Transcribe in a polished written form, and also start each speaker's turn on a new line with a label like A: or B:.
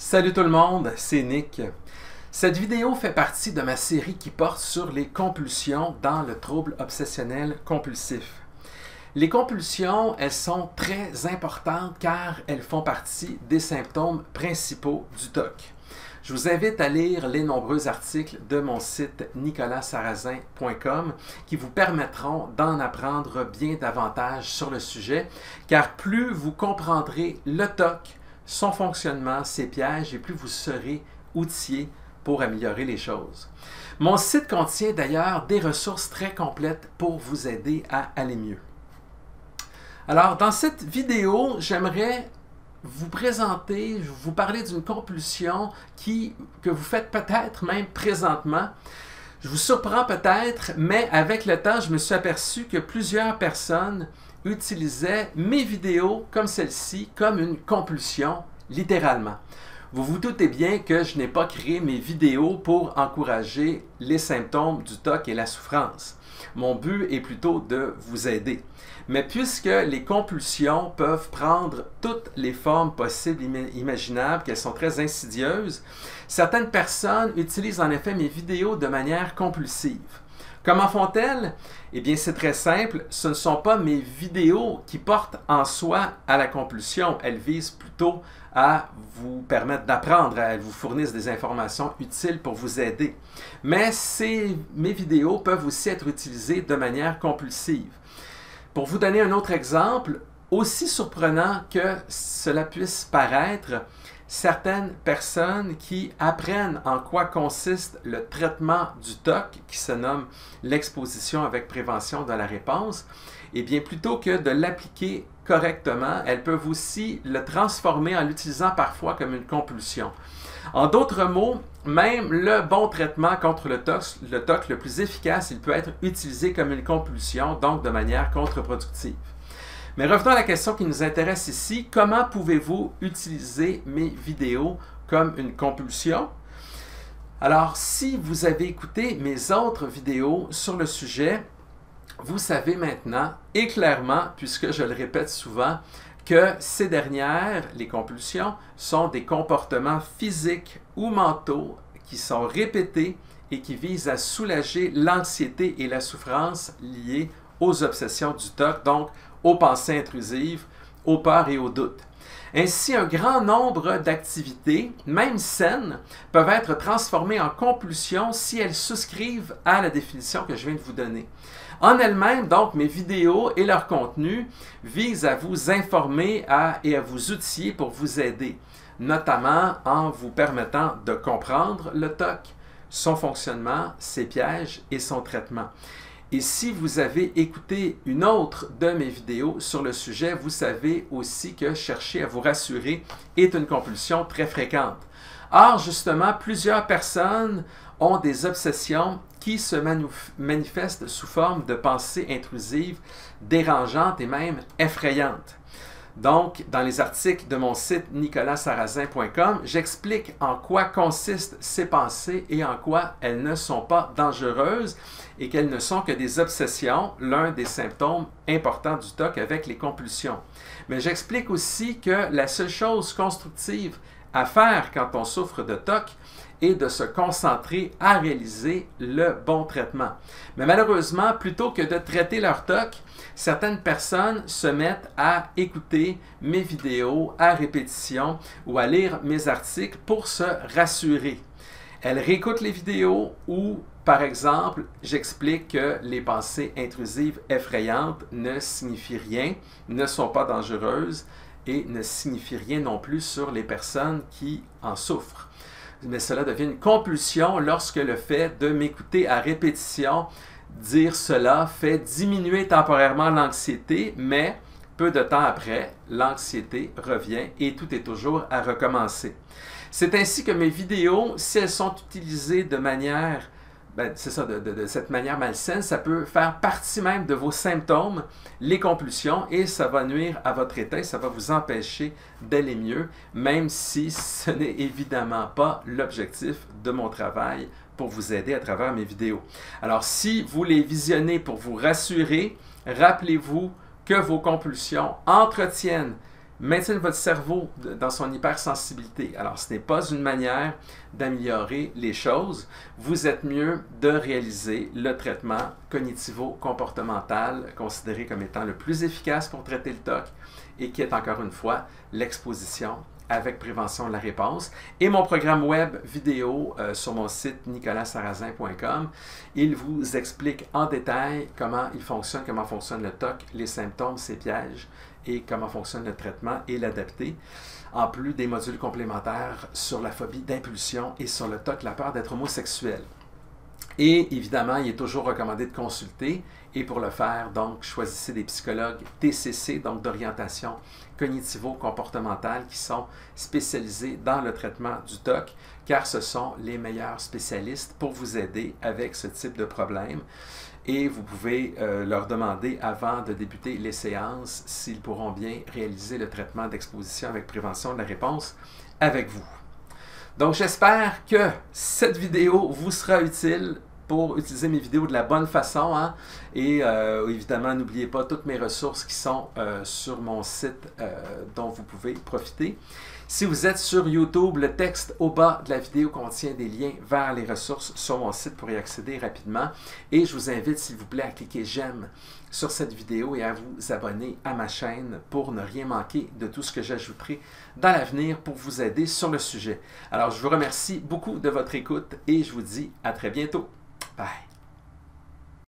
A: Salut tout le monde, c'est Nick. Cette vidéo fait partie de ma série qui porte sur les compulsions dans le trouble obsessionnel compulsif. Les compulsions, elles sont très importantes car elles font partie des symptômes principaux du TOC. Je vous invite à lire les nombreux articles de mon site nicolassarrazin.com qui vous permettront d'en apprendre bien davantage sur le sujet, car plus vous comprendrez le TOC, son fonctionnement, ses pièges, et plus vous serez outillé pour améliorer les choses. Mon site contient d'ailleurs des ressources très complètes pour vous aider à aller mieux. Alors, dans cette vidéo, j'aimerais vous présenter, vous parler d'une compulsion que vous faites peut-être même présentement. Je vous surprends peut-être, mais avec le temps, je me suis aperçu que plusieurs personnes utilisaient mes vidéos comme celle-ci comme une compulsion, littéralement. Vous vous doutez bien que je n'ai pas créé mes vidéos pour encourager les symptômes du TOC et la souffrance. Mon but est plutôt de vous aider. Mais puisque les compulsions peuvent prendre toutes les formes possibles et imaginables, qu'elles sont très insidieuses, certaines personnes utilisent en effet mes vidéos de manière compulsive. Comment font-elles? Eh bien, c'est très simple. Ce ne sont pas mes vidéos qui portent en soi à la compulsion. Elles visent plutôt à vous permettre d'apprendre, elles vous fournissent des informations utiles pour vous aider. Mais mes vidéos peuvent aussi être utilisées de manière compulsive. Pour vous donner un autre exemple, aussi surprenant que cela puisse paraître, certaines personnes qui apprennent en quoi consiste le traitement du TOC, qui se nomme l'exposition avec prévention de la réponse, et bien plutôt que de l'appliquer correctement, elles peuvent aussi le transformer en l'utilisant parfois comme une compulsion. En d'autres mots, même le bon traitement contre le TOC le plus efficace, il peut être utilisé comme une compulsion, donc de manière contre-productive. Mais revenons à la question qui nous intéresse ici. Comment pouvez-vous utiliser mes vidéos comme une compulsion? Alors, si vous avez écouté mes autres vidéos sur le sujet, vous savez maintenant et clairement, puisque je le répète souvent, que ces dernières, les compulsions, sont des comportements physiques ou mentaux qui sont répétés et qui visent à soulager l'anxiété et la souffrance liées aux obsessions du TOC, donc aux pensées intrusives, aux peurs et aux doutes. Ainsi, un grand nombre d'activités, même saines, peuvent être transformées en compulsions si elles souscrivent à la définition que je viens de vous donner. En elles-mêmes, donc, mes vidéos et leur contenu visent à vous informer et à vous outiller pour vous aider, notamment en vous permettant de comprendre le TOC, son fonctionnement, ses pièges et son traitement. Et si vous avez écouté une autre de mes vidéos sur le sujet, vous savez aussi que chercher à vous rassurer est une compulsion très fréquente. Or, justement, plusieurs personnes ont des obsessions qui se manifestent sous forme de pensées intrusives, dérangeantes et même effrayantes. Donc, dans les articles de mon site nicolassarrazin.com, j'explique en quoi consistent ces pensées et en quoi elles ne sont pas dangereuses et qu'elles ne sont que des obsessions, l'un des symptômes importants du TOC avec les compulsions. Mais j'explique aussi que la seule chose constructive à faire quand on souffre de TOC est de se concentrer à réaliser le bon traitement. Mais malheureusement, plutôt que de traiter leur TOC, certaines personnes se mettent à écouter mes vidéos à répétition ou à lire mes articles pour se rassurer. Elles réécoutent les vidéos où, par exemple, j'explique que les pensées intrusives effrayantes ne signifient rien, ne sont pas dangereuses et ne signifient rien non plus sur les personnes qui en souffrent. Mais cela devient une compulsion lorsque le fait de m'écouter à répétition dire cela fait diminuer temporairement l'anxiété, mais peu de temps après, l'anxiété revient et tout est toujours à recommencer. C'est ainsi que mes vidéos, si elles sont utilisées de manière, de cette manière malsaine, ça peut faire partie même de vos symptômes, les compulsions, et ça va nuire à votre état, ça va vous empêcher d'aller mieux, même si ce n'est évidemment pas l'objectif de mon travail pour vous aider à travers mes vidéos. Alors, si vous les visionnez pour vous rassurer, rappelez-vous que vos compulsions entretiennent maintiennent votre cerveau dans son hypersensibilité. Alors, ce n'est pas une manière d'améliorer les choses. Vous êtes mieux de réaliser le traitement cognitivo-comportemental, considéré comme étant le plus efficace pour traiter le TOC et qui est encore une fois l'exposition avec prévention de la réponse. Et mon programme web vidéo sur mon site nicolassarrazin.com, il vous explique en détail comment il fonctionne, comment fonctionne le TOC, les symptômes, ses pièges et comment fonctionne le traitement et l'adapter. En plus des modules complémentaires sur la phobie d'impulsion et sur le TOC, la peur d'être homosexuel. Et évidemment, il est toujours recommandé de consulter. Et pour le faire, donc, choisissez des psychologues TCC, donc d'orientation cognitivo-comportementale, qui sont spécialisés dans le traitement du TOC, car ce sont les meilleurs spécialistes pour vous aider avec ce type de problème. Et vous pouvez leur demander, avant de débuter les séances, s'ils pourront bien réaliser le traitement d'exposition avec prévention de la réponse avec vous. Donc, j'espère que cette vidéo vous sera utile pour utiliser mes vidéos de la bonne façon. Hein? Et évidemment, n'oubliez pas toutes mes ressources qui sont sur mon site dont vous pouvez profiter. Si vous êtes sur YouTube, le texte au bas de la vidéo contient des liens vers les ressources sur mon site pour y accéder rapidement. Et je vous invite, s'il vous plaît, à cliquer j'aime sur cette vidéo et à vous abonner à ma chaîne pour ne rien manquer de tout ce que j'ajouterai dans l'avenir pour vous aider sur le sujet. Alors, je vous remercie beaucoup de votre écoute et je vous dis à très bientôt. Bye!